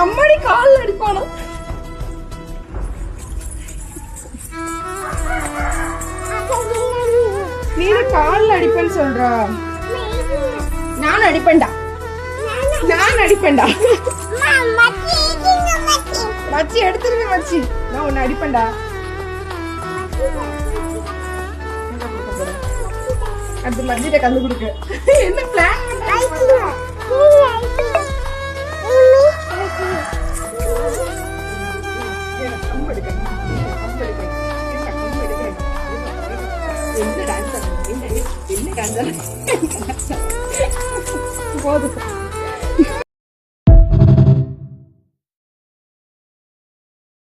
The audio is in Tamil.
அம்மாடி கால் அடிப்பானோ நீனு கால் அடிப்பேன்னு சொல்றா. நான் அடிப்பேன்டா, நான் அடிப்பேன்டா. மச்சி எடுத்துருங்க மச்சி, நான் உன்னை அடிப்பேன்டா. அது மச்சிட்ட கல்லு கொடுக்க என்ன பிளான் போதும்.